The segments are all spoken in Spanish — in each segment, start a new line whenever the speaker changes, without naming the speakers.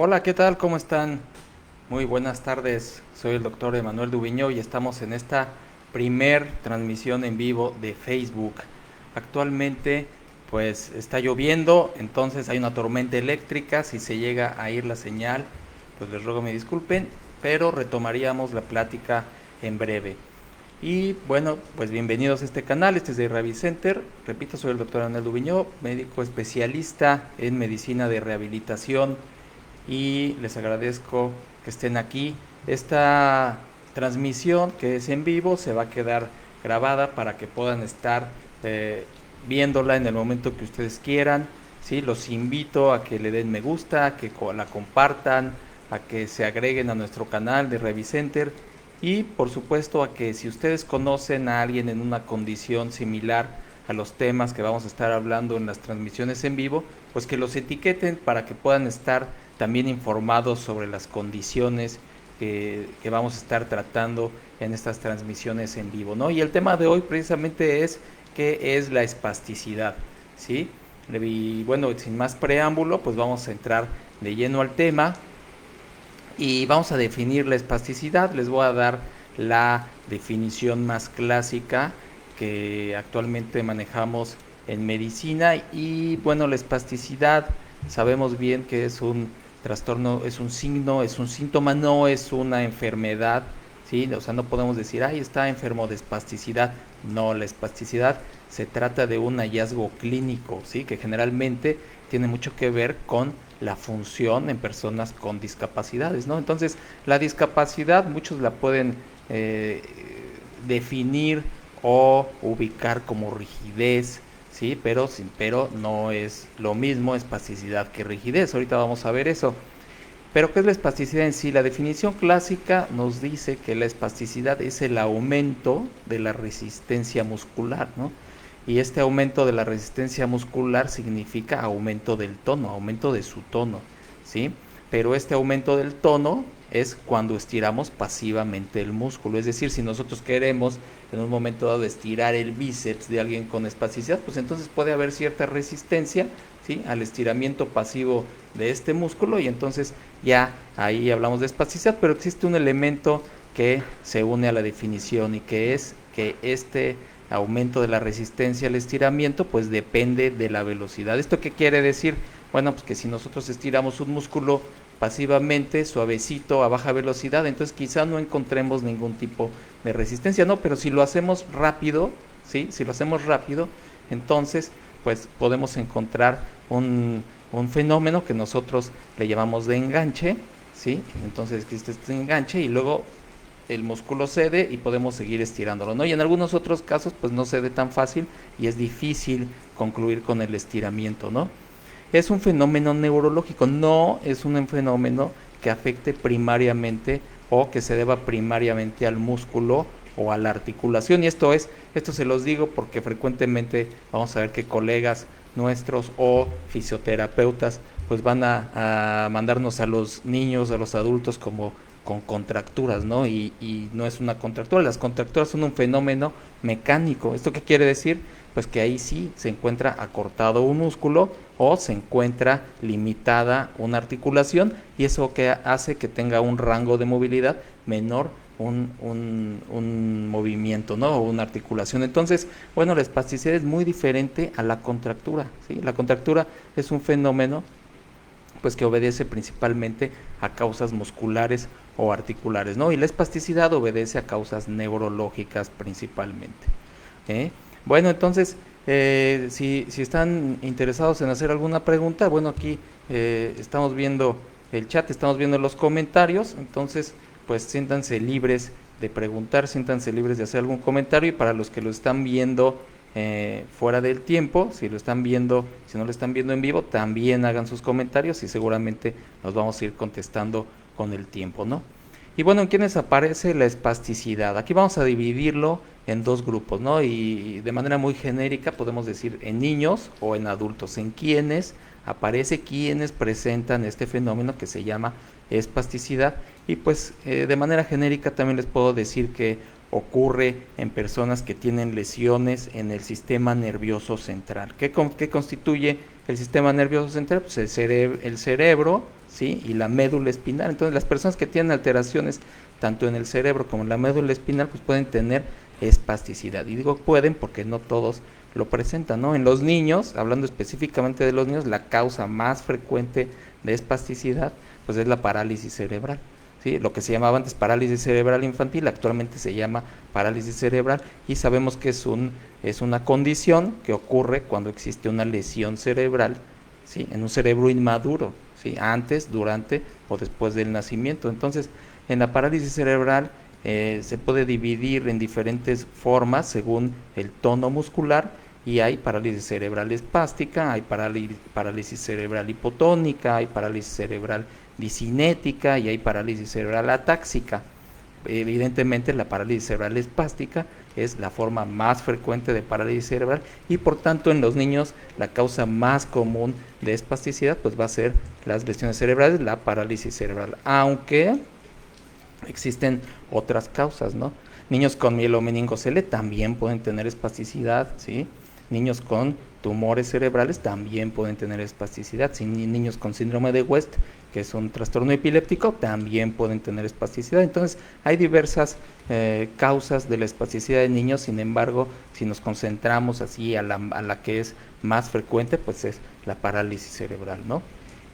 Hola, ¿qué tal? ¿Cómo están? Muy buenas tardes. Soy el doctor Emanuel Dubiño y estamos en esta primer transmisión en vivo de Facebook. Actualmente, pues está lloviendo, entonces hay una tormenta eléctrica. Si se llega a ir la señal, pues les ruego me disculpen, pero retomaríamos la plática en breve. Y bueno, pues bienvenidos a este canal, este es de Revicenter. Repito, soy el doctor Emanuel Dubiño, médico especialista en medicina de rehabilitación y les agradezco que estén aquí. Esta transmisión que es en vivo se va a quedar grabada para que puedan estar eh, viéndola en el momento que ustedes quieran. ¿Sí? Los invito a que le den me gusta, a que la compartan, a que se agreguen a nuestro canal de Revicenter y por supuesto a que si ustedes conocen a alguien en una condición similar a los temas que vamos a estar hablando en las transmisiones en vivo, pues que los etiqueten para que puedan estar también informados sobre las condiciones que vamos a estar tratando en estas transmisiones en vivo, ¿no? Y el tema de hoy precisamente es qué es la espasticidad, ¿sí? Y bueno, sin más preámbulo, pues vamos a entrar de lleno al tema y vamos a definir la espasticidad. Les voy a dar la definición más clásica que actualmente manejamos en medicina. Y bueno, la espasticidad sabemos bien que es un trastorno, es un signo, es un síntoma, no es una enfermedad, ¿sí? O sea, no podemos decir, ay, está enfermo de espasticidad. No, la espasticidad se trata de un hallazgo clínico, ¿sí? Que generalmente tiene mucho que ver con la función en personas con discapacidades, ¿no? Entonces, la discapacidad muchos la pueden eh, definir o ubicar como rigidez, ¿sí? Pero no es lo mismo espasticidad que rigidez. Ahorita vamos a ver eso. Pero ¿qué es la espasticidad en sí? La definición clásica nos dice que la espasticidad es el aumento de la resistencia muscular, ¿no? Y este aumento de la resistencia muscular significa aumento del tono, aumento de su tono, ¿sí? Pero este aumento del tono es cuando estiramos pasivamente el músculo. Es decir, si nosotros queremos en un momento dado estirar el bíceps de alguien con espasticidad, pues entonces puede haber cierta resistencia, ¿sí? Al estiramiento pasivo de este músculo y entonces ya ahí hablamos de espasticidad, pero existe un elemento que se une a la definición y que es que este aumento de la resistencia al estiramiento pues depende de la velocidad. ¿Esto qué quiere decir? Bueno, pues que si nosotros estiramos un músculo pasivamente, suavecito, a baja velocidad, entonces quizá no encontremos ningún tipo de resistencia, ¿no? Pero si lo hacemos rápido, ¿sí? Si lo hacemos rápido, entonces pues podemos encontrar un fenómeno que nosotros le llamamos de enganche, ¿sí? Entonces existe este enganche y luego el músculo cede y podemos seguir estirándolo, ¿no? Y en algunos otros casos pues no cede tan fácil y es difícil concluir con el estiramiento, ¿no? Es un fenómeno neurológico, no es un fenómeno que afecte primariamente o que se deba primariamente al músculo o a la articulación. Y esto se los digo porque frecuentemente vamos a ver que colegas nuestros o fisioterapeutas pues van a mandarnos a los niños, a los adultos como con contracturas, ¿no? Y no es una contractura, las contracturas son un fenómeno mecánico. ¿Esto qué quiere decir? Pues que ahí sí se encuentra acortado un músculo o se encuentra limitada una articulación y eso que hace que tenga un rango de movilidad menor un movimiento, ¿no? O una articulación. Entonces, bueno, la espasticidad es muy diferente a la contractura, ¿sí? La contractura es un fenómeno pues que obedece principalmente a causas musculares o articulares, ¿no? Y la espasticidad obedece a causas neurológicas principalmente. ¿Eh? Bueno, entonces, si están interesados en hacer alguna pregunta, bueno, aquí estamos viendo el chat, estamos viendo los comentarios, entonces, pues siéntanse libres de preguntar, siéntanse libres de hacer algún comentario y para los que lo están viendo fuera del tiempo, si lo están viendo, si no lo están viendo en vivo, también hagan sus comentarios y seguramente nos vamos a ir contestando con el tiempo, ¿no? Y bueno, ¿en quiénes aparece la espasticidad? Aquí vamos a dividirlo en dos grupos, ¿no? Y de manera muy genérica podemos decir en niños o en adultos. En quienes aparece quienes presentan este fenómeno que se llama espasticidad. Y pues de manera genérica también les puedo decir que ocurre en personas que tienen lesiones en el sistema nervioso central. ¿Qué constituye el sistema nervioso central? Pues el cerebro, ¿sí? Y la médula espinal. Entonces las personas que tienen alteraciones tanto en el cerebro como en la médula espinal, pues pueden tener espasticidad. Y digo pueden porque no todos lo presentan, ¿no? En los niños, hablando específicamente de los niños, la causa más frecuente de espasticidad pues es la parálisis cerebral. ¿Sí? Lo que se llamaba antes parálisis cerebral infantil, actualmente se llama parálisis cerebral, y sabemos que es una condición que ocurre cuando existe una lesión cerebral, ¿sí? En un cerebro inmaduro, ¿sí? Antes, durante o después del nacimiento. Entonces, en la parálisis cerebral se puede dividir en diferentes formas según el tono muscular, y hay parálisis cerebral espástica, hay parálisis cerebral hipotónica, hay parálisis cerebral discinética y hay parálisis cerebral atáxica. Evidentemente la parálisis cerebral espástica es la forma más frecuente de parálisis cerebral, y por tanto en los niños la causa más común de espasticidad pues va a ser las lesiones cerebrales, la parálisis cerebral, aunque existen otras causas, ¿no? Niños con mielomeningocele también pueden tener espasticidad, ¿sí? Niños con tumores cerebrales también pueden tener espasticidad, ¿sí? Niños con síndrome de West, que es un trastorno epiléptico, también pueden tener espasticidad. Entonces hay diversas causas de la espasticidad de niños. Sin embargo, si nos concentramos así a la que es más frecuente, pues es la parálisis cerebral, ¿no?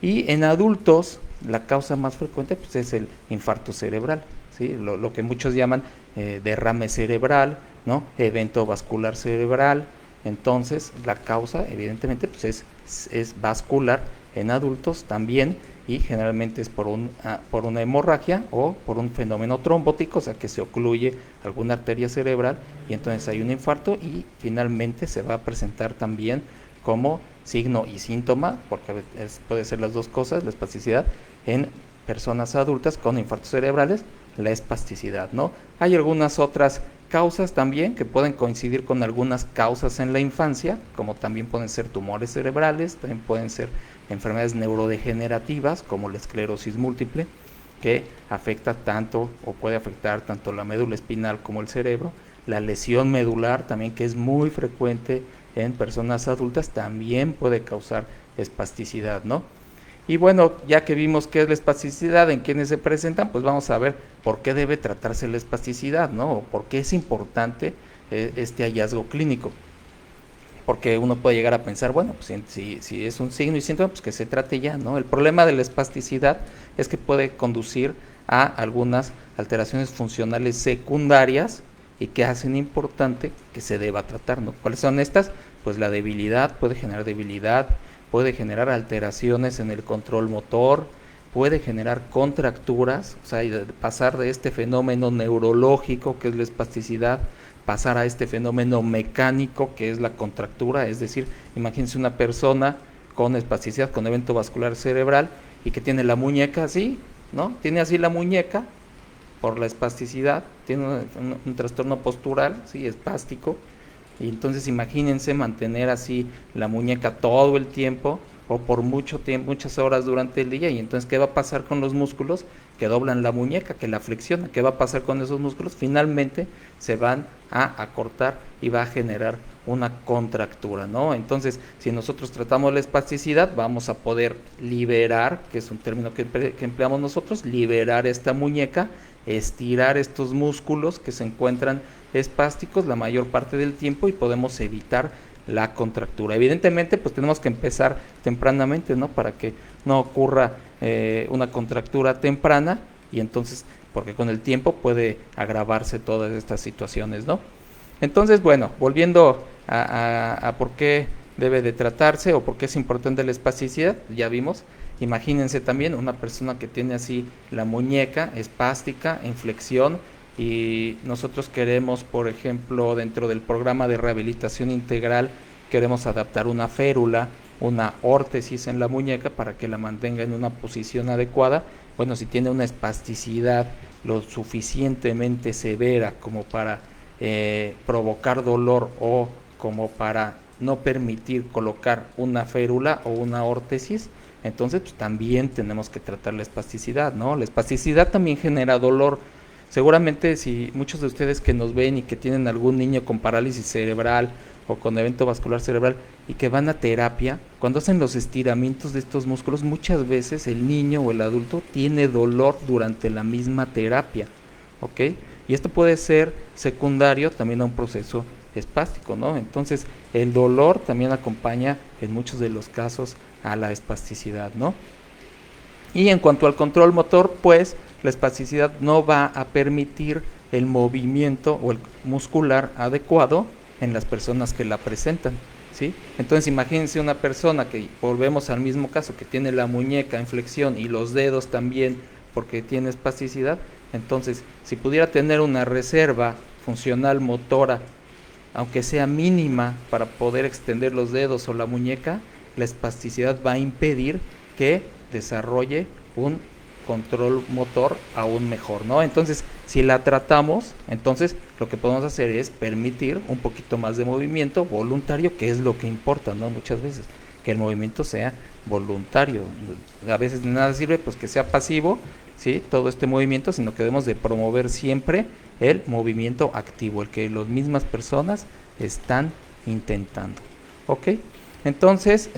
Y en adultos la causa más frecuente pues es el infarto cerebral, ¿sí? Lo que muchos llaman derrame cerebral, ¿no? Evento vascular cerebral. Entonces la causa evidentemente pues es vascular en adultos también, y generalmente es por una hemorragia o por un fenómeno trombótico, o sea que se ocluye alguna arteria cerebral y entonces hay un infarto, y finalmente se va a presentar también como signo y síntoma, porque puede ser las dos cosas, la espasticidad en personas adultas con infartos cerebrales, la espasticidad, ¿no? Hay algunas otras causas también que pueden coincidir con algunas causas en la infancia, como también pueden ser tumores cerebrales, también pueden ser enfermedades neurodegenerativas como la esclerosis múltiple, que afecta tanto o puede afectar tanto la médula espinal como el cerebro. La lesión medular también, que es muy frecuente en personas adultas, también puede causar espasticidad, ¿no? Y bueno, ya que vimos qué es la espasticidad, en quiénes se presentan, pues vamos a ver por qué debe tratarse la espasticidad, ¿no? O por qué es importante este hallazgo clínico. Porque uno puede llegar a pensar, bueno, pues si es un signo y síntoma, pues que se trate ya, ¿no? El problema de la espasticidad es que puede conducir a algunas alteraciones funcionales secundarias y que hacen importante que se deba tratar, ¿no? ¿Cuáles son estas? Pues la debilidad, puede generar alteraciones en el control motor, puede generar contracturas, o sea, pasar de este fenómeno neurológico que es la espasticidad, pasar a este fenómeno mecánico que es la contractura. Es decir, imagínense una persona con espasticidad, con evento vascular cerebral, y que tiene la muñeca así, ¿no? Tiene así la muñeca por la espasticidad, tiene un trastorno postural, ¿sí? Espástico, y entonces imagínense mantener así la muñeca todo el tiempo o por mucho tiempo, muchas horas durante el día. Y entonces, ¿qué va a pasar con los músculos que doblan la muñeca, que la flexionan? ¿Qué va a pasar con esos músculos? Finalmente se van a acortar y va a generar una contractura, ¿no? Entonces, si nosotros tratamos la espasticidad, vamos a poder liberar, que es un término que empleamos nosotros, liberar esta muñeca, estirar estos músculos que se encuentran espásticos la mayor parte del tiempo, y podemos evitar la contractura. Evidentemente, pues tenemos que empezar tempranamente, ¿no? Para que no ocurra una contractura temprana, y entonces, porque con el tiempo puede agravarse todas estas situaciones, ¿no? Entonces, bueno, volviendo a por qué debe de tratarse o por qué es importante la espasticidad, ya vimos. Imagínense también una persona que tiene así la muñeca espástica, en flexión, y nosotros queremos, por ejemplo, dentro del programa de rehabilitación integral, queremos adaptar una férula, una órtesis en la muñeca para que la mantenga en una posición adecuada. Bueno, si tiene una espasticidad lo suficientemente severa como para provocar dolor o como para no permitir colocar una férula o una órtesis, entonces pues, también tenemos que tratar la espasticidad, ¿no? La espasticidad también genera dolor. Seguramente si muchos de ustedes que nos ven y que tienen algún niño con parálisis cerebral o con evento vascular cerebral y que van a terapia, cuando hacen los estiramientos de estos músculos, muchas veces el niño o el adulto tiene dolor durante la misma terapia, ¿ok? Y esto puede ser secundario también a un proceso espástico, ¿no? Entonces, el dolor también acompaña en muchos de los casos a la espasticidad, ¿no? Y en cuanto al control motor, pues la espasticidad no va a permitir el movimiento o el muscular adecuado en las personas que la presentan, ¿sí? Entonces imagínense una persona que, volvemos al mismo caso, que tiene la muñeca en flexión y los dedos también porque tiene espasticidad. Entonces, si pudiera tener una reserva funcional motora, aunque sea mínima, para poder extender los dedos o la muñeca, la espasticidad va a impedir que desarrolle un control motor aún mejor, ¿no? Entonces, si la tratamos, entonces lo que podemos hacer es permitir un poquito más de movimiento voluntario, que es lo que importa, ¿no? Muchas veces, que el movimiento sea voluntario. A veces de nada sirve pues que sea pasivo, ¿sí? Todo este movimiento, sino que debemos de promover siempre el movimiento activo, el que las mismas personas están intentando, ¿ok? Entonces,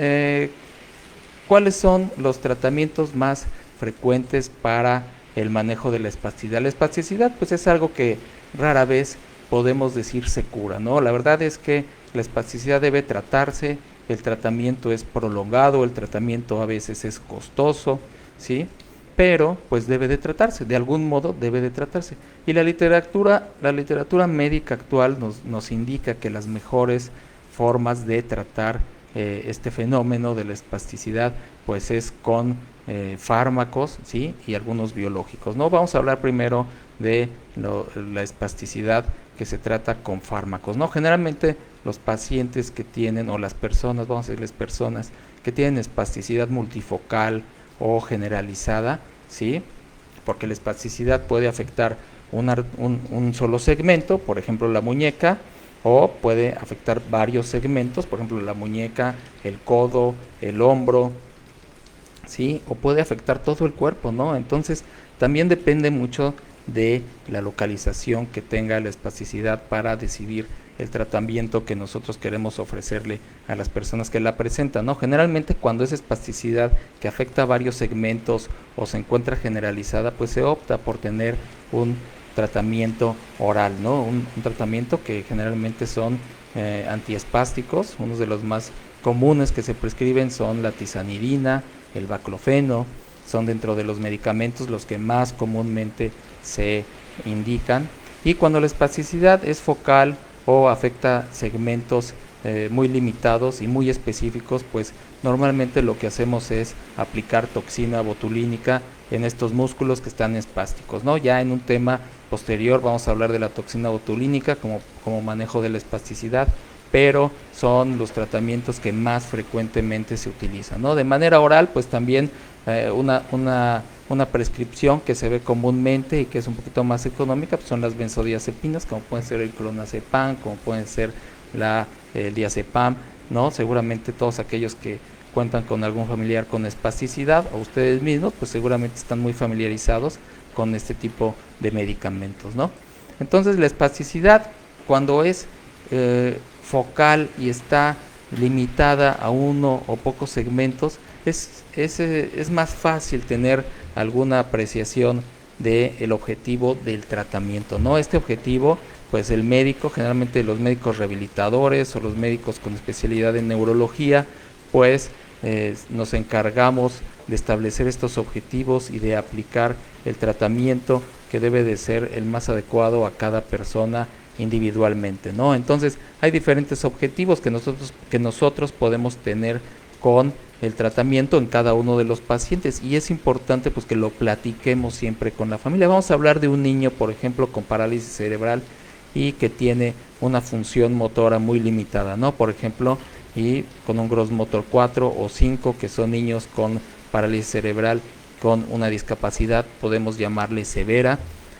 ¿cuáles son los tratamientos más frecuentes para el manejo de la espasticidad? La espasticidad pues es algo que rara vez podemos decir se cura, ¿no? La verdad es que la espasticidad debe tratarse, el tratamiento es prolongado, el tratamiento a veces es costoso, ¿sí? Pero pues debe de tratarse, de algún modo debe de tratarse. Y la literatura médica actual nos indica que las mejores formas de tratar este fenómeno de la espasticidad pues es con fármacos, ¿sí? Y algunos biológicos, ¿no? Vamos a hablar primero de la espasticidad que se trata con fármacos, ¿no? Generalmente los pacientes que tienen, o las personas, vamos a decirles personas, que tienen espasticidad multifocal o generalizada, ¿sí? Porque la espasticidad puede afectar un solo segmento, por ejemplo la muñeca, o puede afectar varios segmentos, por ejemplo la muñeca, el codo, el hombro, ¿sí? O puede afectar todo el cuerpo, ¿no? Entonces también depende mucho de la localización que tenga la espasticidad para decidir el tratamiento que nosotros queremos ofrecerle a las personas que la presentan, ¿no? Generalmente cuando es espasticidad que afecta a varios segmentos o se encuentra generalizada, pues se opta por tener un tratamiento oral, ¿no? Un tratamiento que generalmente son antiespásticos. Unos de los más comunes que se prescriben son la tizanidina, el baclofeno, son dentro de los medicamentos los que más comúnmente se indican. Y cuando la espasticidad es focal o afecta segmentos muy limitados y muy específicos, pues normalmente lo que hacemos es aplicar toxina botulínica en estos músculos que están espásticos, ¿no? Ya en un tema posterior vamos a hablar de la toxina botulínica como manejo de la espasticidad, pero son los tratamientos que más frecuentemente se utilizan, ¿no? De manera oral, pues también una prescripción que se ve comúnmente y que es un poquito más económica, pues son las benzodiazepinas, como pueden ser el clonazepam, como pueden ser el diazepam, ¿no? Seguramente todos aquellos que cuentan con algún familiar con espasticidad o ustedes mismos, pues seguramente están muy familiarizados con este tipo de medicamentos, ¿no? Entonces la espasticidad, cuando es focal y está limitada a uno o pocos segmentos, es más fácil tener alguna apreciación del objetivo del tratamiento, ¿no? Este objetivo, pues el médico, generalmente los médicos rehabilitadores o los médicos con especialidad en neurología, pues nos encargamos de establecer estos objetivos y de aplicar el tratamiento que debe de ser el más adecuado a cada persona individualmente, ¿no? Entonces hay diferentes objetivos que nosotros podemos tener con el tratamiento en cada uno de los pacientes y es importante pues que lo platiquemos siempre con la familia. Vamos a hablar de un niño, por ejemplo, con parálisis cerebral y que tiene una función motora muy limitada, ¿no? Por ejemplo, y con un gross motor 4 o 5, que son niños con parálisis cerebral con una discapacidad, podemos llamarle severa,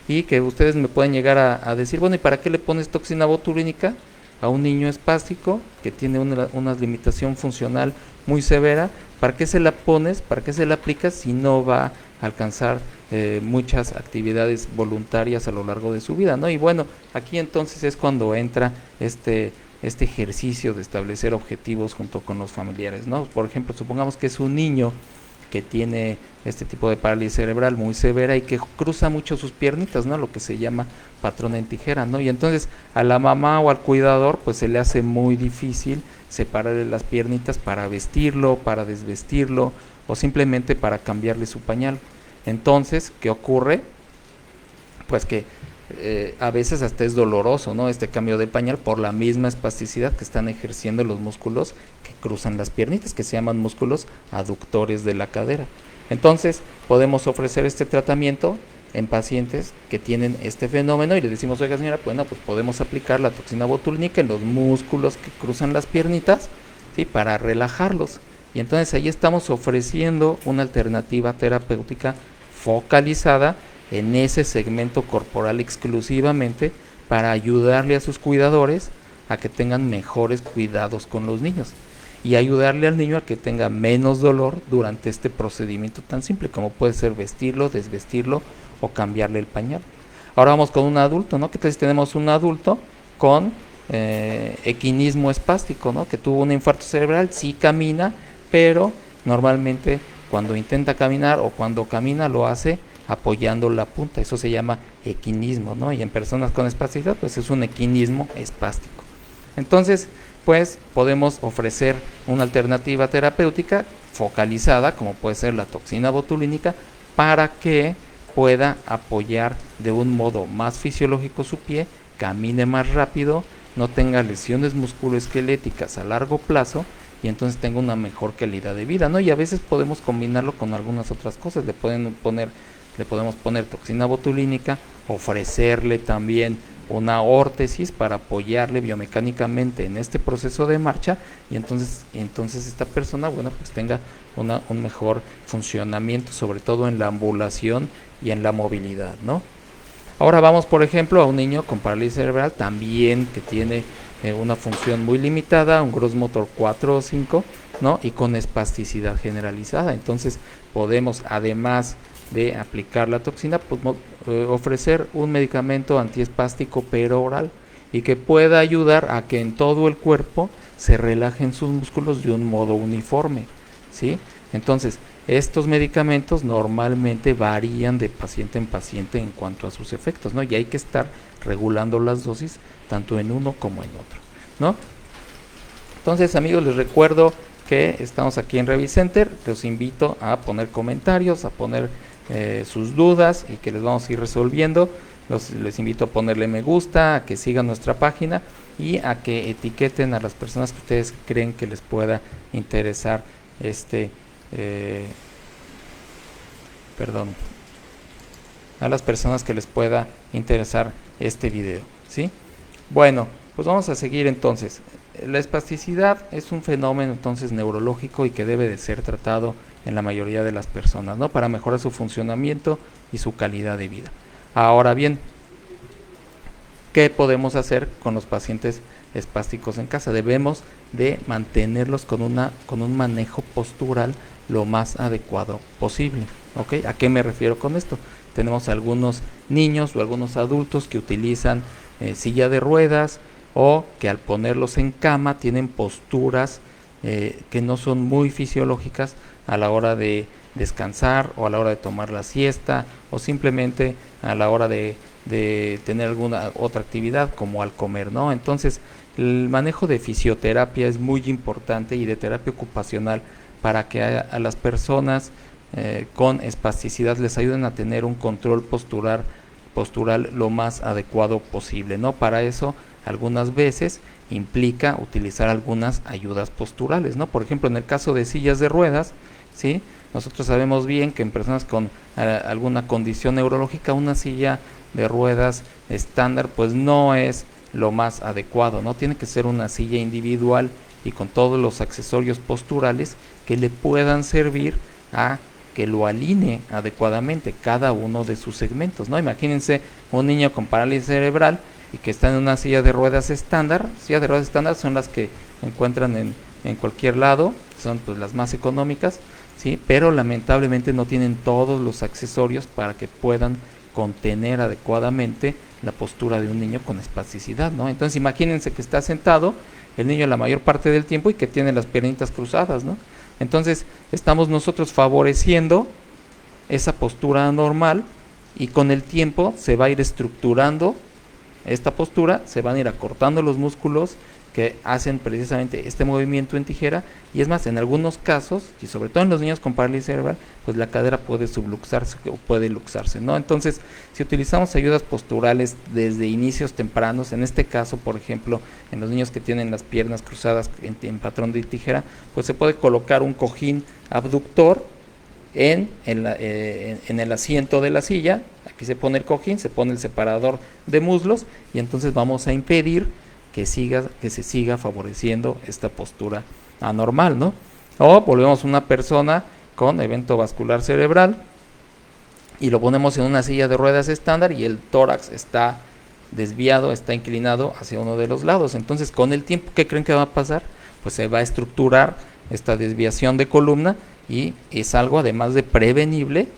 y que ustedes me pueden llegar a decir, bueno, ¿y para qué le pones toxina botulínica a un niño espástico que tiene una limitación funcional muy severa? ¿Para qué se la pones? ¿Para qué se la aplicas si no va a alcanzar muchas actividades voluntarias a lo largo de su vida, ¿no? Y bueno, aquí entonces es cuando entra este este ejercicio de establecer objetivos junto con los familiares, ¿no? Por ejemplo, supongamos que es un niño que tiene este tipo de parálisis cerebral muy severa y que cruza mucho sus piernitas, ¿no? Lo que se llama patrón en tijera, ¿no? Y entonces a la mamá o al cuidador pues se le hace muy difícil separarle las piernitas para vestirlo, para desvestirlo o simplemente para cambiarle su pañal. Entonces, ¿qué ocurre? Pues que a veces hasta es doloroso, ¿no? Este cambio de pañal por la misma espasticidad que están ejerciendo los músculos que cruzan las piernitas, que se llaman músculos aductores de la cadera. Entonces, podemos ofrecer este tratamiento en pacientes que tienen este fenómeno y le decimos, oiga señora, bueno, pues podemos aplicar la toxina botulínica en los músculos que cruzan las piernitas, ¿sí? Para relajarlos. Y entonces ahí estamos ofreciendo una alternativa terapéutica focalizada en ese segmento corporal exclusivamente para ayudarle a sus cuidadores a que tengan mejores cuidados con los niños y ayudarle al niño a que tenga menos dolor durante este procedimiento tan simple como puede ser vestirlo, desvestirlo o cambiarle el pañal. Ahora vamos con un adulto, ¿no? ¿Qué tal si tenemos un adulto con equinismo espástico, ¿no? Que tuvo un infarto cerebral, sí camina, pero normalmente cuando intenta caminar o cuando camina lo hace apoyando la punta, eso se llama equinismo, ¿no? Y en personas con espasticidad pues es un equinismo espástico. Entonces, pues podemos ofrecer una alternativa terapéutica focalizada, como puede ser la toxina botulínica, para que pueda apoyar de un modo más fisiológico su pie, camine más rápido, no tenga lesiones musculoesqueléticas a largo plazo y entonces tenga una mejor calidad de vida, ¿no? Y a veces podemos combinarlo con algunas otras cosas, le podemos poner toxina botulínica, ofrecerle también una órtesis para apoyarle biomecánicamente en este proceso de marcha y entonces esta persona, bueno, pues tenga un mejor funcionamiento, sobre todo en la ambulación y en la movilidad, ¿no? Ahora vamos, por ejemplo, a un niño con parálisis cerebral también que tiene una función muy limitada, un gross motor 4 o 5, ¿no? Y con espasticidad generalizada. Entonces podemos, además de aplicar la toxina, pues, ofrecer un medicamento antiespástico pero oral y que pueda ayudar a que en todo el cuerpo se relajen sus músculos de un modo uniforme, ¿sí? Entonces, estos medicamentos normalmente varían de paciente en paciente en cuanto a sus efectos, ¿no? Y hay que estar regulando las dosis tanto en uno como en otro, ¿no? Entonces, amigos, les recuerdo que estamos aquí en Revicenter. Los invito a poner comentarios, a poner sus dudas y que les vamos a ir resolviendo. Les invito a ponerle me gusta, a que sigan nuestra página y a que etiqueten a las personas que ustedes creen que les pueda interesar a las personas que les pueda interesar este video, ¿sí? Bueno, pues vamos a seguir entonces. La espasticidad es un fenómeno entonces neurológico y que debe de ser tratado en la mayoría de las personas, ¿no? Para mejorar su funcionamiento y su calidad de vida. Ahora bien, ¿qué podemos hacer con los pacientes espásticos en casa? Debemos de mantenerlos con un manejo postural lo más adecuado posible, ¿ok? ¿A qué me refiero con esto? Tenemos algunos niños o algunos adultos que utilizan silla de ruedas o que al ponerlos en cama tienen posturas que no son muy fisiológicas a la hora de descansar o a la hora de tomar la siesta o simplemente a la hora de tener alguna otra actividad como al comer, ¿no? Entonces el manejo de fisioterapia es muy importante y de terapia ocupacional para que a las personas con espasticidad les ayuden a tener un control postural lo más adecuado posible, ¿no? Para eso algunas veces implica utilizar algunas ayudas posturales, ¿no? Por ejemplo, en el caso de sillas de ruedas, ¿sí? Nosotros sabemos bien que en personas con alguna condición neurológica una silla de ruedas estándar pues no es lo más adecuado, ¿no? Tiene que ser una silla individual y con todos los accesorios posturales que le puedan servir a que lo alinee adecuadamente cada uno de sus segmentos, ¿no? Imagínense un niño con parálisis cerebral y que está en una silla de ruedas estándar. Sillas de ruedas estándar son las que encuentran en cualquier lado, son pues las más económicas, ¿sí? Pero lamentablemente no tienen todos los accesorios para que puedan contener adecuadamente la postura de un niño con espasticidad, ¿no? Entonces imagínense que está sentado el niño la mayor parte del tiempo y que tiene las piernitas cruzadas, ¿no? Entonces estamos nosotros favoreciendo esa postura normal y con el tiempo se va a ir estructurando esta postura, se van a ir acortando los músculos que hacen precisamente este movimiento en tijera, y es más, en algunos casos, y sobre todo en los niños con parálisis cerebral, pues la cadera puede subluxarse o puede luxarse, ¿no? Entonces, si utilizamos ayudas posturales desde inicios tempranos, en este caso, por ejemplo, en los niños que tienen las piernas cruzadas en patrón de tijera, pues se puede colocar un cojín abductor en el asiento de la silla. Aquí se pone el cojín, se pone el separador de muslos, y entonces vamos a impedir que se siga favoreciendo esta postura anormal, ¿no? O volvemos a una persona con evento vascular cerebral y lo ponemos en una silla de ruedas estándar y el tórax está desviado, está inclinado hacia uno de los lados. Entonces, con el tiempo, ¿qué creen que va a pasar? Pues se va a estructurar esta desviación de columna, y es algo además de prevenible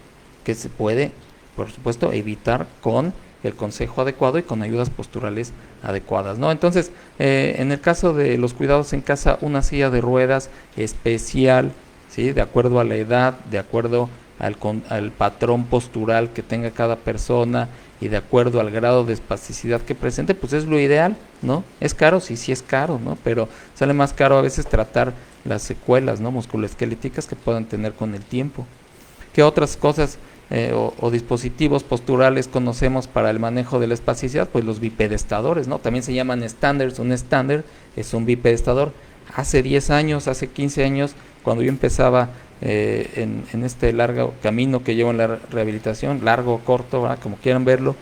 que se puede, por supuesto, evitar con el consejo adecuado y con ayudas posturales adecuadas, ¿no? Entonces, en el caso de los cuidados en casa, una silla de ruedas especial, ¿sí?, de acuerdo a la edad, de acuerdo al patrón postural que tenga cada persona y de acuerdo al grado de espasticidad que presente, pues es lo ideal, ¿no? ¿Es caro? Sí, sí es caro, ¿no? Pero sale más caro a veces tratar las secuelas, ¿no?, musculoesqueléticas que puedan tener con el tiempo. ¿Qué otras cosas o dispositivos posturales conocemos para el manejo de la espasticidad? Pues los bipedestadores, ¿no? También se llaman estándares. Un estándar es un bipedestador. Hace 10 años, hace 15 años, cuando yo empezaba en este largo camino que llevo en la rehabilitación, largo o corto, ¿verdad?, como quieran verlo,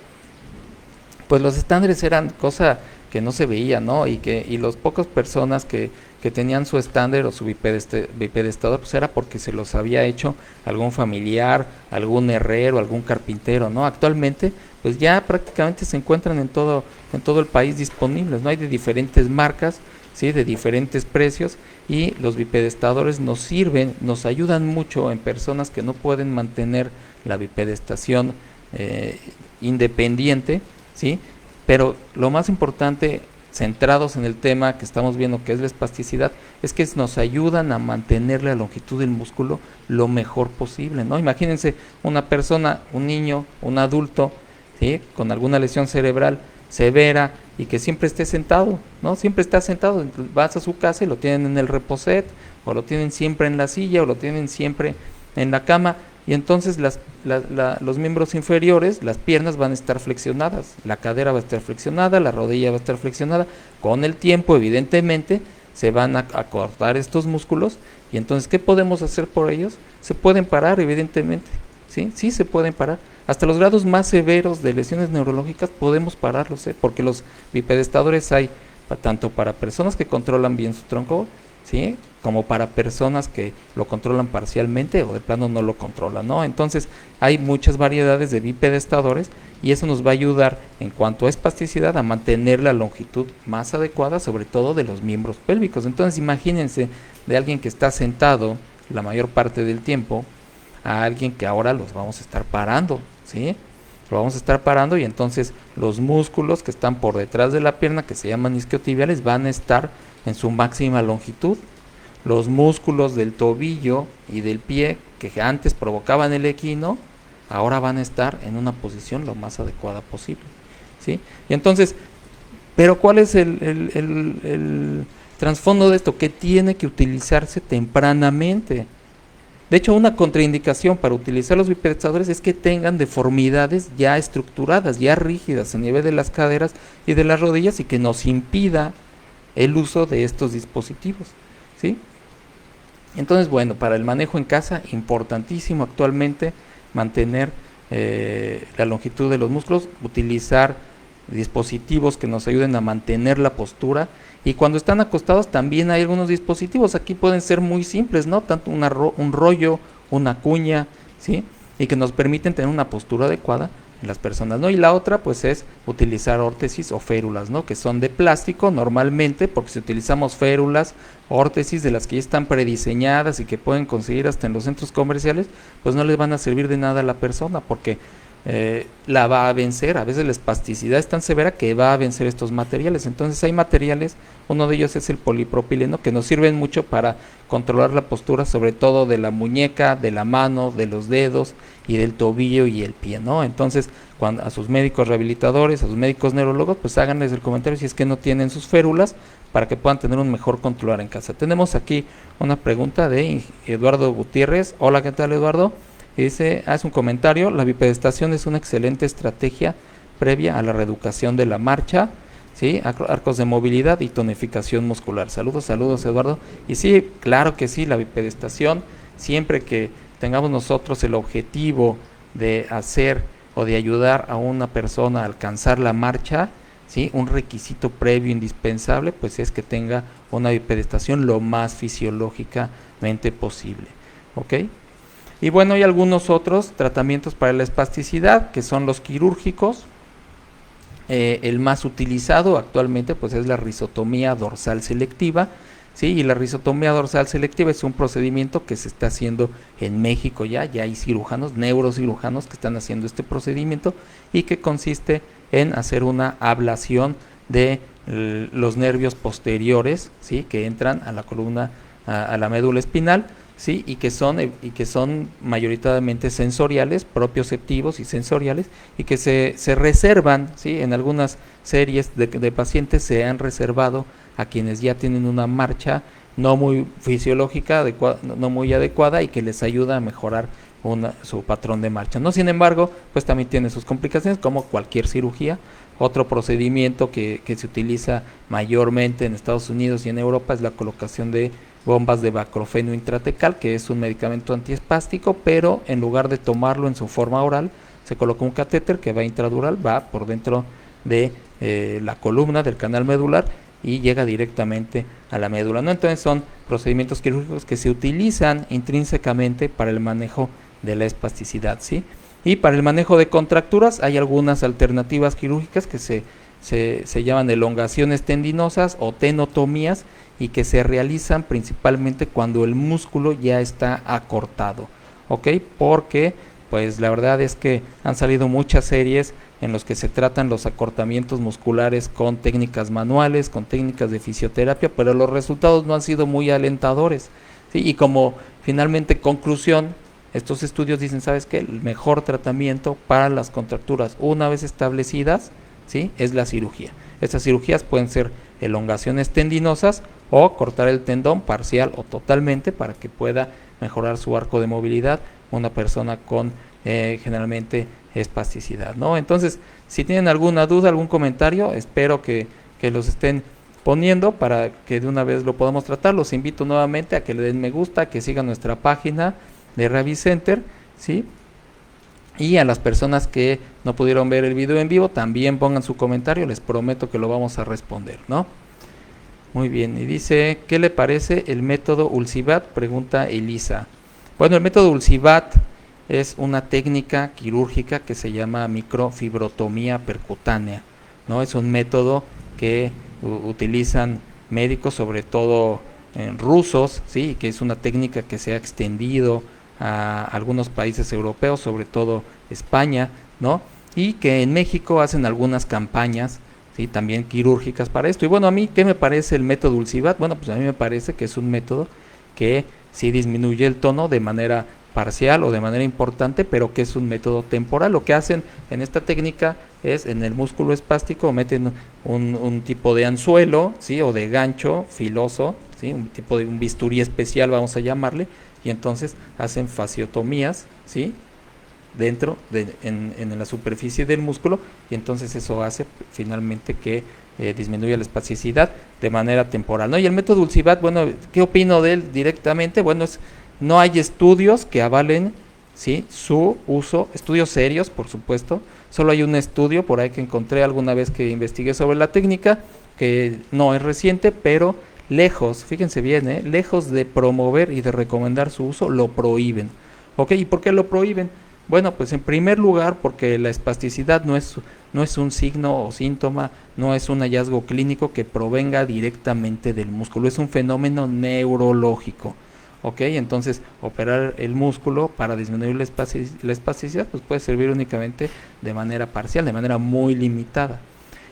pues los estándares eran cosa que no se veía, ¿no? Y los pocas personas que tenían su estándar o su bipedestador, pues era porque se los había hecho algún familiar, algún herrero, algún carpintero, ¿no? Actualmente, pues ya prácticamente se encuentran en todo el país disponibles, ¿no? Hay de diferentes marcas, ¿sí?, de diferentes precios, y los bipedestadores nos sirven, nos ayudan mucho en personas que no pueden mantener la bipedestación independiente, ¿sí? Pero lo más importante, centrados en el tema que estamos viendo, que es la espasticidad, es que nos ayudan a mantener la longitud del músculo lo mejor posible, ¿no? Imagínense una persona, un niño, un adulto, ¿sí?, con alguna lesión cerebral severa y que siempre esté sentado, ¿no? Siempre está sentado. Vas a su casa y lo tienen en el reposet, o lo tienen siempre en la silla, o lo tienen siempre en la cama, y entonces los miembros inferiores, las piernas van a estar flexionadas, la cadera va a estar flexionada, la rodilla va a estar flexionada. Con el tiempo, evidentemente, se van a acortar estos músculos, y entonces, ¿qué podemos hacer por ellos? Se pueden parar, evidentemente, ¿sí? Sí se pueden parar. Hasta los grados más severos de lesiones neurológicas podemos pararlos, porque los bipedestadores hay tanto para personas que controlan bien su tronco, ¿sí?, como para personas que lo controlan parcialmente o de plano no lo controlan, ¿no? Entonces hay muchas variedades de bipedestadores, y eso nos va a ayudar en cuanto a espasticidad a mantener la longitud más adecuada, sobre todo de los miembros pélvicos. Entonces imagínense de alguien que está sentado la mayor parte del tiempo a alguien que ahora los vamos a estar parando, ¿sí? Lo vamos a estar parando, y entonces los músculos que están por detrás de la pierna, que se llaman isquiotibiales, van a estar en su máxima longitud. Los músculos del tobillo y del pie, que antes provocaban el equino, ahora van a estar en una posición lo más adecuada posible, ¿sí? Y entonces, pero ¿cuál es el trasfondo de esto? Que tiene que utilizarse tempranamente. De hecho, una contraindicación para utilizar los bipedestadores es que tengan deformidades ya estructuradas, ya rígidas a nivel de las caderas y de las rodillas, y que nos impida el uso de estos dispositivos, ¿sí? Entonces, bueno, para el manejo en casa, importantísimo actualmente mantener la longitud de los músculos, utilizar dispositivos que nos ayuden a mantener la postura, y cuando están acostados también hay algunos dispositivos. Aquí pueden ser muy simples, ¿no? Tanto un rollo, una cuña, ¿sí?, y que nos permiten tener una postura adecuada en las personas, ¿no? Y la otra, pues, es utilizar órtesis o férulas, ¿no?, que son de plástico normalmente, porque si utilizamos férulas, órtesis de las que ya están prediseñadas y que pueden conseguir hasta en los centros comerciales, pues no les van a servir de nada a la persona, porque la va a vencer. A veces la espasticidad es tan severa que va a vencer estos materiales. Entonces hay materiales, uno de ellos es el polipropileno, que nos sirven mucho para controlar la postura, sobre todo de la muñeca, de la mano, de los dedos y del tobillo y el pie, ¿no? Entonces, cuando a sus médicos rehabilitadores, a sus médicos neurólogos, pues háganles el comentario si es que no tienen sus férulas, para que puedan tener un mejor controlar en casa. Tenemos aquí una pregunta de Eduardo Gutiérrez. Hola, ¿qué tal, Eduardo? Y dice, hace un comentario: la bipedestación es una excelente estrategia previa a la reeducación de la marcha, ¿sí? Arcos de movilidad y tonificación muscular. Saludos, Eduardo. Y sí, claro que sí, la bipedestación, siempre que tengamos nosotros el objetivo de hacer o de ayudar a una persona a alcanzar la marcha, ¿sí? Un requisito previo indispensable pues es que tenga una bipedestación lo más fisiológicamente posible, ¿ok? Y bueno, hay algunos otros tratamientos para la espasticidad, que son los quirúrgicos. El más utilizado actualmente pues es la rizotomía dorsal selectiva, ¿sí? Y la rizotomía dorsal selectiva es un procedimiento que se está haciendo en México ya hay cirujanos, neurocirujanos que están haciendo este procedimiento, y que consiste en hacer una ablación de los nervios posteriores, ¿sí? Que entran a la columna, a la médula espinal, ¿sí? Y que son mayoritariamente sensoriales, propioceptivos y sensoriales, y que se reservan, ¿sí? En algunas series de pacientes se han reservado a quienes ya tienen una marcha no muy fisiológica, no muy adecuada, y que les ayuda a mejorar su patrón de marcha, ¿no? Sin embargo, pues también tiene sus complicaciones, como cualquier cirugía. Otro procedimiento que se utiliza mayormente en Estados Unidos y en Europa es la colocación de bombas de baclofeno intratecal, que es un medicamento antiespástico, pero en lugar de tomarlo en su forma oral, se coloca un catéter que va intradural, va por dentro de la columna del canal medular y llega directamente a la médula, ¿no? Entonces son procedimientos quirúrgicos que se utilizan intrínsecamente para el manejo de la espasticidad, ¿sí? Y para el manejo de contracturas hay algunas alternativas quirúrgicas que se llaman elongaciones tendinosas o tenotomías, y que se realizan principalmente cuando el músculo ya está acortado, ¿ok? Porque pues la verdad es que han salido muchas series en los que se tratan los acortamientos musculares con técnicas manuales, con técnicas de fisioterapia, pero los resultados no han sido muy alentadores, ¿sí? Y como finalmente conclusión, estos estudios dicen, ¿sabes qué? El mejor tratamiento para las contracturas una vez establecidas, ¿sí? Es la cirugía. Estas cirugías pueden ser elongaciones tendinosas o cortar el tendón parcial o totalmente para que pueda mejorar su arco de movilidad una persona con generalmente espasticidad, ¿no? Entonces, si tienen alguna duda, algún comentario, espero que los estén poniendo para que de una vez lo podamos tratar. Los invito nuevamente a que le den me gusta, que sigan nuestra página de Revicenter, ¿sí? Y a las personas que no pudieron ver el video en vivo, también pongan su comentario, les prometo que lo vamos a responder, ¿no? Muy bien, y dice, ¿qué le parece el método Ulcivat? Pregunta Elisa. Bueno, el método Ulcivat es una técnica quirúrgica que se llama microfibrotomía percutánea, ¿no? Es un método que utilizan médicos, sobre todo rusos, ¿sí? Que es una técnica que se ha extendido a algunos países europeos, sobre todo España, ¿no? Y que en México hacen algunas campañas, ¿sí? También quirúrgicas para esto. Y bueno, a mí, ¿qué me parece el método Ulcivat? Bueno, pues a mí me parece que es un método que sí disminuye el tono de manera parcial o de manera importante, pero que es un método temporal. Lo que hacen en esta técnica es, en el músculo espástico, meten un tipo de anzuelo, ¿sí? O de gancho filoso, ¿sí? Un tipo de un bisturí especial, vamos a llamarle, y entonces hacen fasciotomías, ¿sí? En la superficie del músculo, y entonces eso hace finalmente que disminuya la espasticidad de manera temporal, ¿no? Y el método Ulcivat, bueno, ¿qué opino de él directamente? Bueno, no hay estudios que avalen, ¿sí? Su uso, estudios serios, por supuesto. Solo hay un estudio por ahí que encontré alguna vez que investigué sobre la técnica, que no es reciente, pero lejos, fíjense bien, lejos de promover y de recomendar su uso, lo prohíben. ¿Ok? ¿Y por qué lo prohíben? Bueno, pues en primer lugar porque la espasticidad no es un signo o síntoma, no es un hallazgo clínico que provenga directamente del músculo, es un fenómeno neurológico. ¿ok? Entonces, operar el músculo para disminuir la espasticidad, pues puede servir únicamente de manera parcial, de manera muy limitada.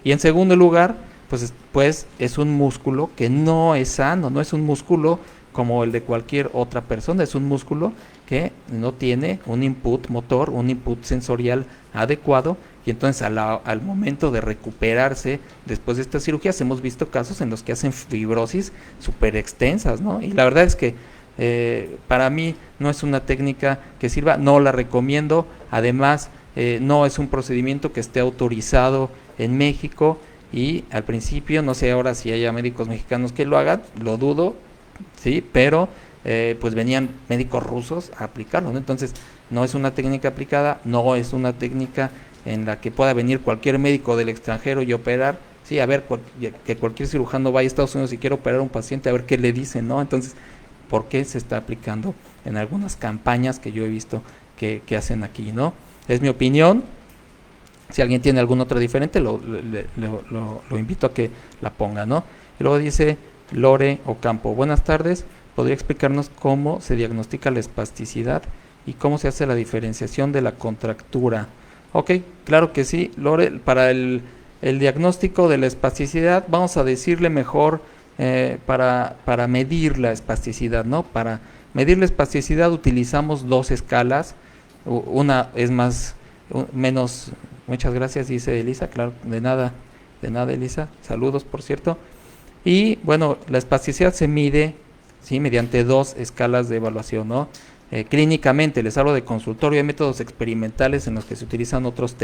Y en segundo lugar, pues es un músculo que no es sano, no es un músculo como el de cualquier otra persona, es un músculo que no tiene un input motor, un input sensorial adecuado, y entonces al momento de recuperarse después de estas cirugías hemos visto casos en los que hacen fibrosis súper extensas, ¿no? Y la verdad es que para mí no es una técnica que sirva, no la recomiendo, además no es un procedimiento que esté autorizado en México, y al principio, no sé ahora si haya médicos mexicanos que lo hagan, lo dudo, sí, pero pues venían médicos rusos a aplicarlo, ¿no? Entonces no es una técnica aplicada, no es una técnica en la que pueda venir cualquier médico del extranjero y operar. Sí, a ver, que cualquier cirujano vaya a Estados Unidos y quiera operar a un paciente, a ver qué le dicen, ¿no? Entonces, ¿por qué se está aplicando en algunas campañas que yo he visto que hacen aquí, ¿no? Es mi opinión. Si alguien tiene algún otro diferente, lo invito a que la ponga, ¿no? Y luego dice Lore Ocampo: buenas tardes, ¿podría explicarnos cómo se diagnostica la espasticidad y cómo se hace la diferenciación de la contractura? Ok, claro que sí, Lore. Para el diagnóstico de la espasticidad, vamos a decirle mejor para medir la espasticidad, ¿no? Para medir la espasticidad utilizamos dos escalas. Una es menos. Muchas gracias, dice Elisa. Claro, de nada, Elisa. Saludos, por cierto. Y bueno, la espasticidad se mide, ¿sí?, mediante dos escalas de evaluación, ¿no? Clínicamente, les hablo de consultorio, hay métodos experimentales en los que se utilizan otros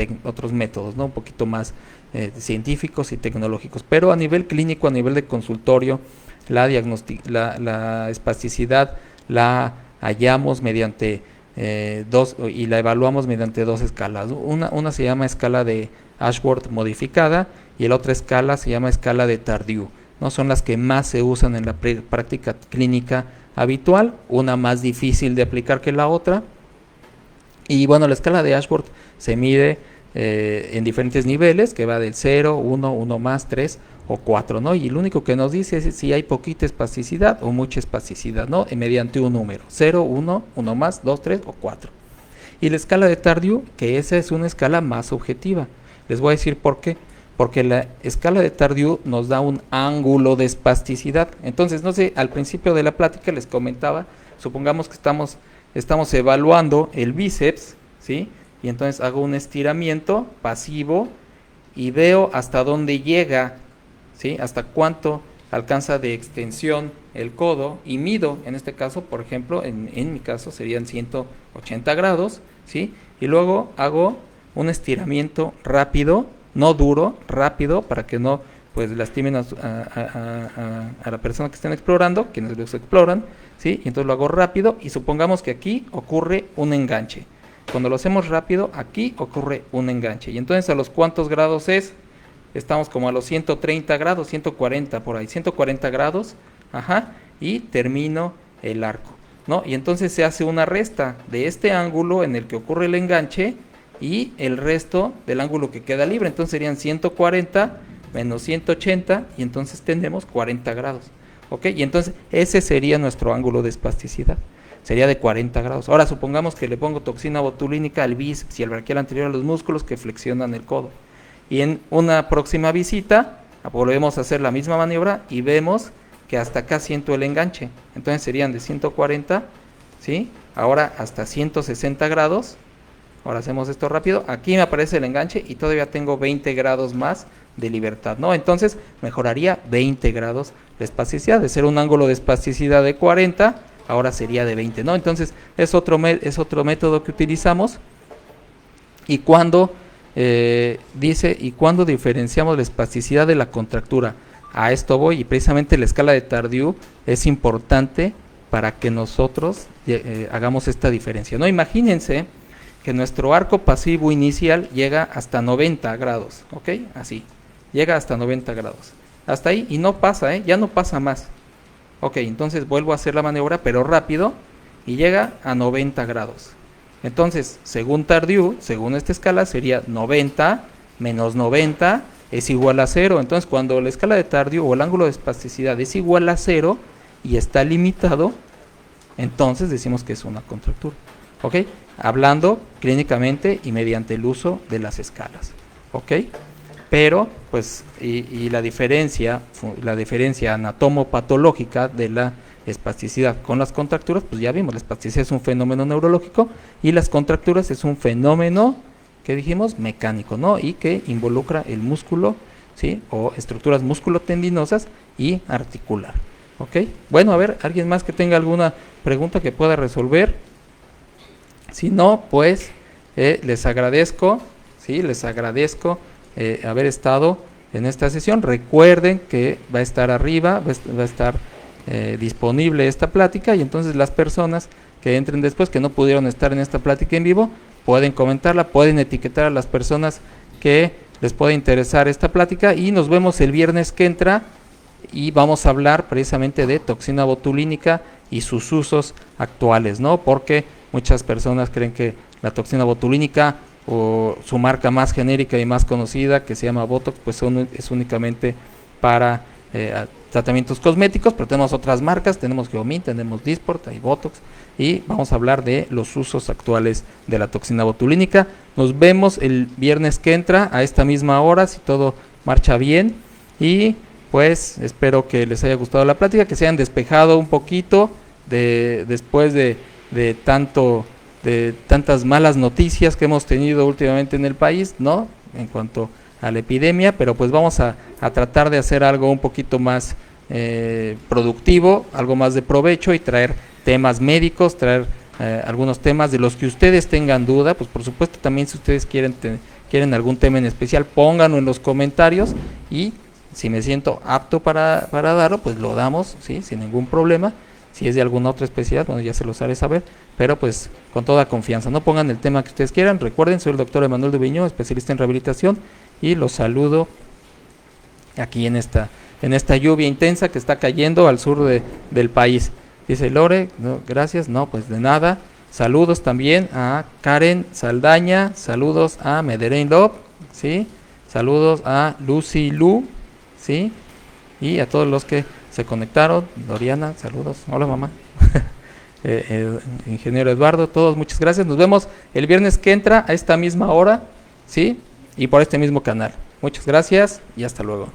métodos, ¿no?, un poquito más científicos y tecnológicos, pero a nivel clínico, a nivel de consultorio, la espasticidad la hallamos mediante y la evaluamos mediante dos escalas. Una se llama escala de Ashworth modificada y la otra escala se llama escala de Tardieu, ¿no? Son las que más se usan en la práctica clínica habitual, una más difícil de aplicar que la otra. Y bueno, la escala de Ashworth se mide en diferentes niveles, que va del 0, 1, 1 más, 3 o 4, ¿no? Y lo único que nos dice es si hay poquita espasticidad o mucha espasticidad, ¿no? Mediante un número, 0, 1, 1 más, 2, 3 o 4. Y la escala de Tardieu, que esa es una escala más objetiva. Les voy a decir por qué. Porque la escala de Tardieu nos da un ángulo de espasticidad. Entonces, no sé, al principio de la plática les comentaba, supongamos que estamos evaluando el bíceps, ¿sí? Y entonces hago un estiramiento pasivo y veo hasta dónde llega, ¿sí? Hasta cuánto alcanza de extensión el codo y mido, en este caso, por ejemplo, en mi caso serían 180 grados, ¿sí? Y luego hago un estiramiento rápido, no duro, rápido, para que no pues lastimen a la persona que estén explorando, quienes los exploran, ¿sí? Y entonces lo hago rápido y supongamos que aquí ocurre un enganche. Cuando lo hacemos rápido, aquí ocurre un enganche. Y entonces, ¿a los cuántos grados es? Estamos como a los 130 grados, 140 por ahí, 140 grados, ajá, y termino el arco, ¿no? Y entonces se hace una resta de este ángulo en el que ocurre el enganche y el resto del ángulo que queda libre. Entonces serían 140 menos 180 y entonces tenemos 40 grados, ¿ok? Y entonces ese sería nuestro ángulo de espasticidad, sería de 40 grados. Ahora supongamos que le pongo toxina botulínica al bíceps y al braquial anterior, a los músculos que flexionan el codo. Y en una próxima visita volvemos a hacer la misma maniobra y vemos que hasta acá siento el enganche. Entonces serían de 140, ¿sí? Ahora hasta 160 grados. Ahora hacemos esto rápido. Aquí me aparece el enganche y todavía tengo 20 grados más de libertad, ¿no? Entonces mejoraría 20 grados la espasticidad. De ser un ángulo de espasticidad de 40, ahora sería de 20, ¿no? Entonces es otro método que utilizamos. Y cuando dice, ¿y cuándo diferenciamos la espasticidad de la contractura? A esto voy, y precisamente la escala de Tardieu es importante para que nosotros hagamos esta diferencia, ¿no? Imagínense que nuestro arco pasivo inicial llega hasta 90 grados, ¿ok? Así, llega hasta 90 grados. Hasta ahí, y no pasa, ya no pasa más. Ok, entonces vuelvo a hacer la maniobra, pero rápido, y llega a 90 grados. Entonces, según Tardieu, según esta escala, sería 90 menos 90 es igual a 0. Entonces, cuando la escala de Tardieu o el ángulo de espasticidad es igual a 0 y está limitado, entonces decimos que es una contractura. ¿Ok? Hablando clínicamente y mediante el uso de las escalas. ¿Ok? Pero, pues, y la diferencia anatomopatológica de la espasticidad con las contracturas, pues ya vimos, la espasticidad es un fenómeno neurológico y las contracturas es un fenómeno, que dijimos, mecánico, ¿no? Y que involucra el músculo, ¿sí? O estructuras musculotendinosas y articular. ¿Ok? Bueno, a ver, ¿alguien más que tenga alguna pregunta que pueda resolver? Si no, pues les agradezco, ¿sí? Les agradezco haber estado en esta sesión. Recuerden que va a estar arriba, va a estar disponible esta plática, y entonces las personas que entren después, que no pudieron estar en esta plática en vivo, pueden comentarla, pueden etiquetar a las personas que les puede interesar esta plática, y nos vemos el viernes que entra y vamos a hablar precisamente de toxina botulínica y sus usos actuales, ¿no? Porque muchas personas creen que la toxina botulínica, o su marca más genérica y más conocida, que se llama Botox, pues es únicamente para tratamientos cosméticos, pero tenemos otras marcas, tenemos Geomin, tenemos Dysport, hay Botox, y vamos a hablar de los usos actuales de la toxina botulínica. Nos vemos el viernes que entra a esta misma hora, si todo marcha bien, y pues espero que les haya gustado la plática, que se hayan despejado un poquito después de tantas malas noticias que hemos tenido últimamente en el país, ¿no? En cuanto a la epidemia, pero pues vamos a tratar de hacer algo un poquito más productivo, algo más de provecho, y traer temas médicos, traer algunos temas de los que ustedes tengan duda. Pues por supuesto también, si ustedes quieren algún tema en especial, pónganlo en los comentarios, y si me siento apto para darlo, pues lo damos, ¿sí? Sin ningún problema. Si es de alguna otra especialidad, bueno, ya se los haré saber, pero pues con toda confianza. No pongan el tema que ustedes quieran. Recuerden, soy el doctor Emanuel Duviñó, especialista en rehabilitación, y los saludo aquí en esta lluvia intensa que está cayendo al sur del país. Dice Lore, no, gracias, no, pues de nada. Saludos también a Karen Saldaña, saludos a Mederain Love, ¿sí? Saludos a Lucy Lu, ¿sí? Y a todos los que se conectaron. Doriana, saludos. Hola, mamá. Ingeniero Eduardo, todos, muchas gracias. Nos vemos el viernes que entra a esta misma hora, ¿sí? Y por este mismo canal. Muchas gracias y hasta luego.